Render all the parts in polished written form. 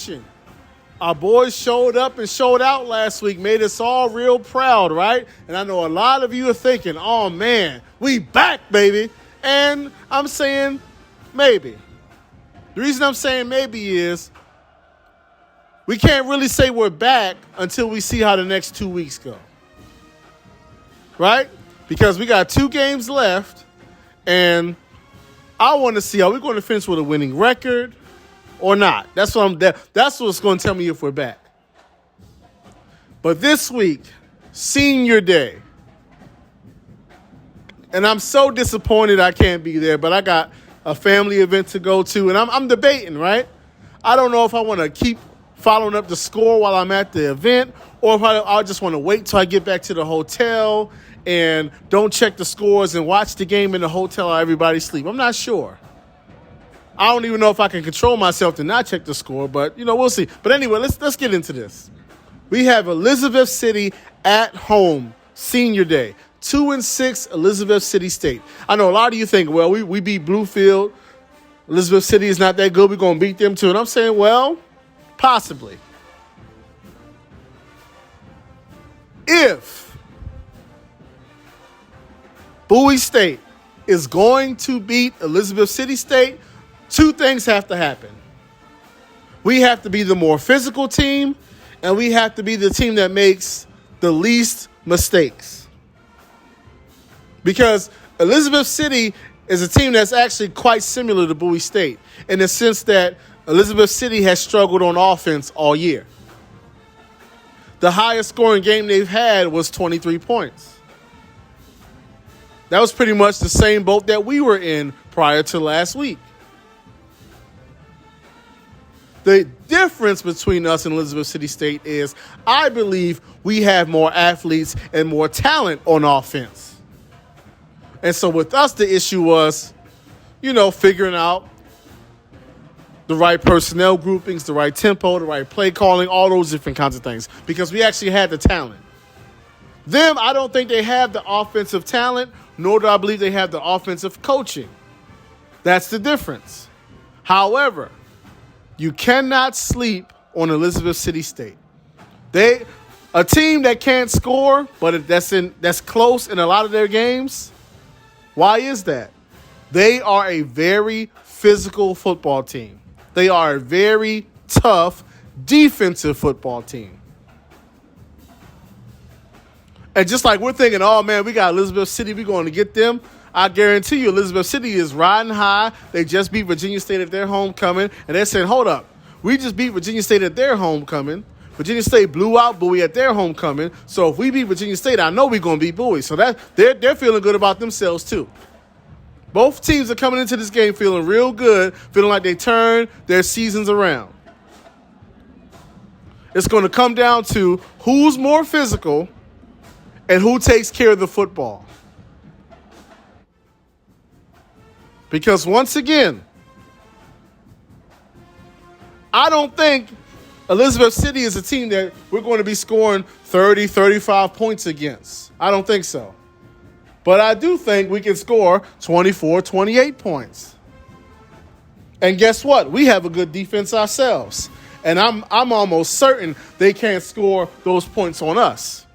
Nation. Our boys showed up and showed out last week, made us all real proud, right? And I know a lot of you are thinking, oh, man, we back, baby. And I'm saying maybe. The reason I'm saying maybe is we can't really say we're back until we see how the next 2 weeks go, right? Because we got 2 games left, and I want to see, are we going to finish with a winning record or not? That's what's going to tell me if we're back. But this week, senior day, and I'm so disappointed I can't be there, but I got a family event to go to, and I'm debating, right? I don't know if I want to keep following up the score while I'm at the event, or if I just want to wait till I get back to the hotel and don't check the scores and watch the game in the hotel while everybody sleep. I'm not sure. I don't even know if I can control myself to not check the score, but, we'll see. But anyway, let's get into this. We have Elizabeth City at home, senior day. 2-6 Elizabeth City State. I know a lot of you think, well, we beat Bluefield. Elizabeth City is not that good. We're going to beat them too. And I'm saying, well, possibly. If Bowie State is going to beat Elizabeth City State, 2 things have to happen. We have to be the more physical team, and we have to be the team that makes the least mistakes. Because Elizabeth City is a team that's actually quite similar to Bowie State in the sense that Elizabeth City has struggled on offense all year. The highest scoring game they've had was 23 points. That was pretty much the same boat that we were in prior to last week. The difference between us and Elizabeth City State is I believe we have more athletes and more talent on offense. And so with us, the issue was, figuring out the right personnel groupings, the right tempo, the right play calling, all those different kinds of things, because we actually had the talent. Them, I don't think they have the offensive talent, nor do I believe they have the offensive coaching. That's the difference. However, you cannot sleep on Elizabeth City State. A team that can't score, but that's close in a lot of their games. Why is that? They are a very physical football team. They are a very tough defensive football team. And just like we're thinking, oh, man, we got Elizabeth City, we're going to get them. I guarantee you Elizabeth City is riding high. They just beat Virginia State at their homecoming. And they're saying, hold up, we just beat Virginia State at their homecoming. Virginia State blew out Bowie at their homecoming. So if we beat Virginia State, I know we're going to beat Bowie. So that they're feeling good about themselves too. Both teams are coming into this game feeling real good, feeling like they turned their seasons around. It's going to come down to who's more physical and who takes care of the football. Because once again, I don't think Elizabeth City is a team that we're going to be scoring 30, 35 points against. I don't think so. But I do think we can score 24, 28 points. And guess what? We have a good defense ourselves. And I'm almost certain they can't score those points on us.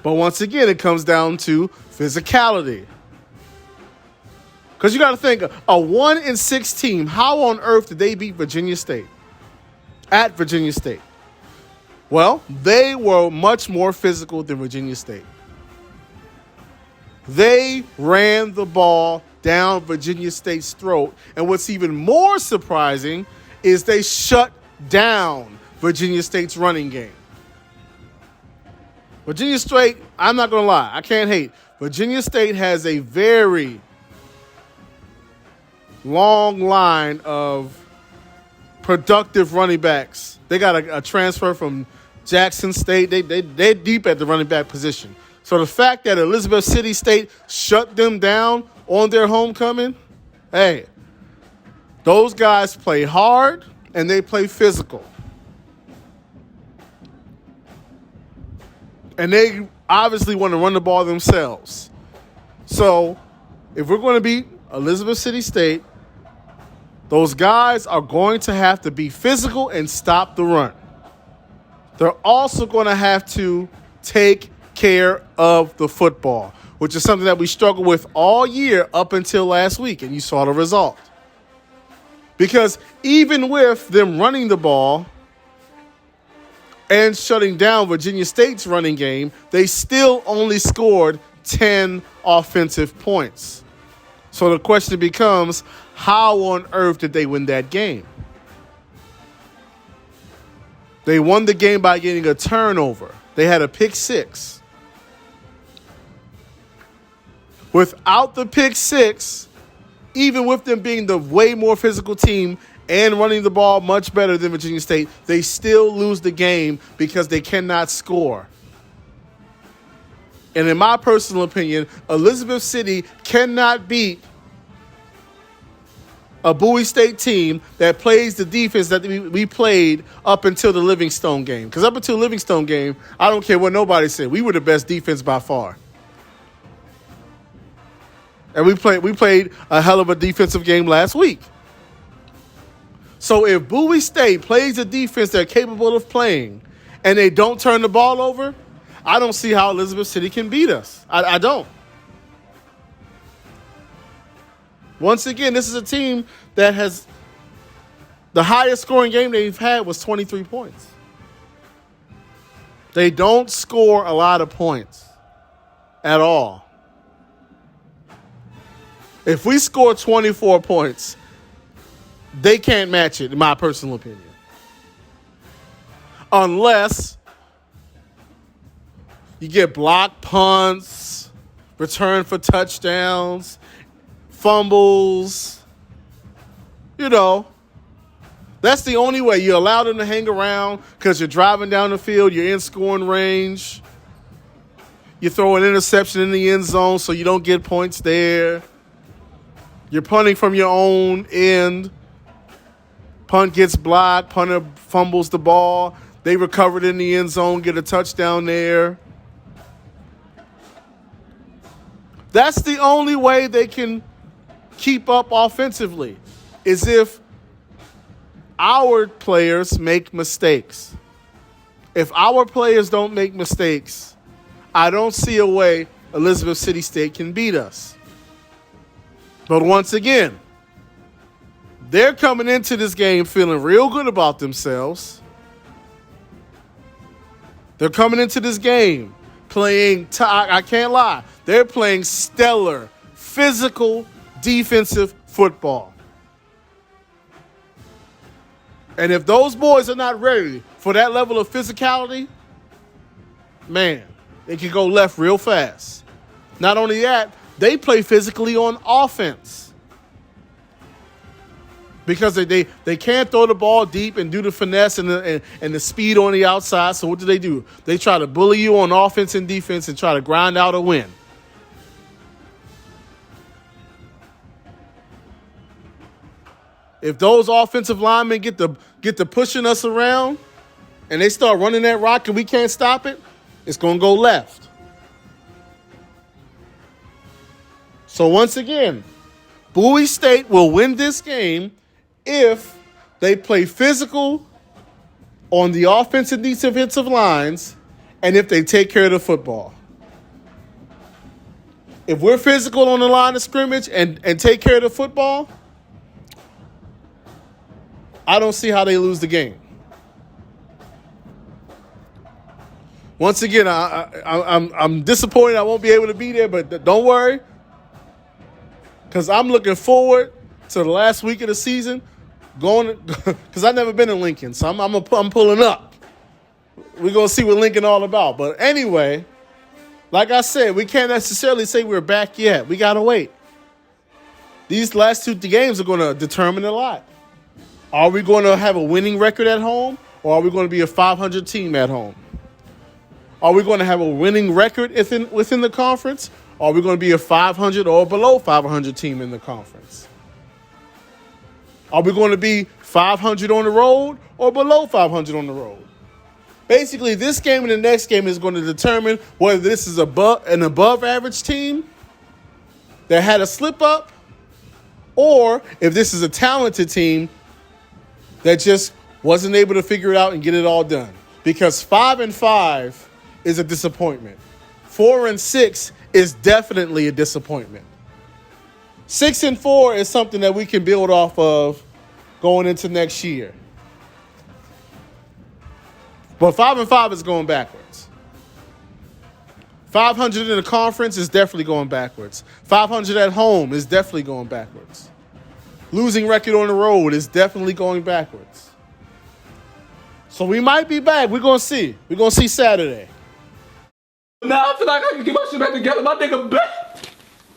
But once again, it comes down to physicality. Because you got to think, a 1-6 team, how on earth did they beat Virginia State? At Virginia State. Well, they were much more physical than Virginia State. They ran the ball down Virginia State's throat. And what's even more surprising is they shut down Virginia State's running game. Virginia State, I'm not going to lie, I can't hate. Virginia State has a very long line of productive running backs. They got a transfer from Jackson State. They're deep at the running back position. So the fact that Elizabeth City State shut them down on their homecoming, hey, those guys play hard and they play physical. And they obviously want to run the ball themselves. So if we're going to beat Elizabeth City State, Those guys are going to have to be physical and stop the run. They're also going to have to take care of the football, which is something that we struggled with all year up until last week, and you saw the result. Because even with them running the ball and shutting down Virginia State's running game, they still only scored 10 offensive points. So the question becomes, how on earth did they win that game? They won the game by getting a turnover. They had a pick six. Without the pick six, even with them being the way more physical team and running the ball much better than Virginia State, they still lose the game because they cannot score. And in my personal opinion, Elizabeth City cannot beat a Bowie State team that plays the defense that we played up until the Livingstone game. Because up until the Livingstone game, I don't care what nobody said, we were the best defense by far. And we played a hell of a defensive game last week. So if Bowie State plays a defense they're capable of playing and they don't turn the ball over, I don't see how Elizabeth City can beat us. I don't. Once again, this is a team that has the highest scoring game they've had was 23 points. They don't score a lot of points at all. If we score 24 points, they can't match it, in my personal opinion. Unless you get blocked punts, return for touchdowns, fumbles. You know, that's the only way. You allow them to hang around because you're driving down the field, you're in scoring range. You throw an interception in the end zone so you don't get points there. You're punting from your own end. Punt gets blocked. Punter fumbles the ball. They recover it in the end zone, get a touchdown there. That's the only way they can keep up offensively, is if our players make mistakes. If our players don't make mistakes, I don't see a way Elizabeth City State can beat us. But once again, they're coming into this game feeling real good about themselves. They're coming into this game playing, I can't lie, they're playing stellar, physical, defensive football. And if those boys are not ready for that level of physicality, man, they can go left real fast. Not only that, they play physically on offense. Because they can't throw the ball deep and do the finesse and the speed on the outside. So what do? They try to bully you on offense and defense and try to grind out a win. If those offensive linemen get to pushing us around and they start running that rock and we can't stop it, it's going to go left. So once again, Bowie State will win this game if they play physical on the offensive and defensive lines and if they take care of the football. If we're physical on the line of scrimmage and take care of the football, I don't see how they lose the game. Once again, I'm disappointed I won't be able to be there, but don't worry, because I'm looking forward to the last week of the season, because I've never been in Lincoln, so I'm pulling up. We're going to see what Lincoln all about. But anyway, like I said, we can't necessarily say we're back yet. We got to wait. These last two games are going to determine a lot. Are we going to have a winning record at home, or are we going to be a 500 team at home? Are we going to have a winning record within the conference, or are we going to be a 500 or below 500 team in the conference? Are we going to be 500 on the road or below 500 on the road? Basically, this game and the next game is going to determine whether this is an above average team that had a slip up, or if this is a talented team that just wasn't able to figure it out and get it all done. Because 5-5 is a disappointment. 4-6 is definitely a disappointment. 6-4 is something that we can build off of going into next year. But 5-5 is going backwards. 500 in the conference is definitely going backwards. 500 at home is definitely going backwards. Losing record on the road is definitely going backwards. So we might be back. We're going to see. We're going to see Saturday. Now I feel like I can get my shit back together. My nigga back.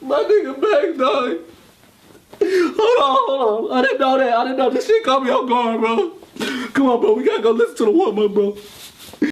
My nigga back, dog. Hold on. I didn't know that. This shit caught me off guard, bro. Come on, bro. We got to go listen to the warm-up, bro.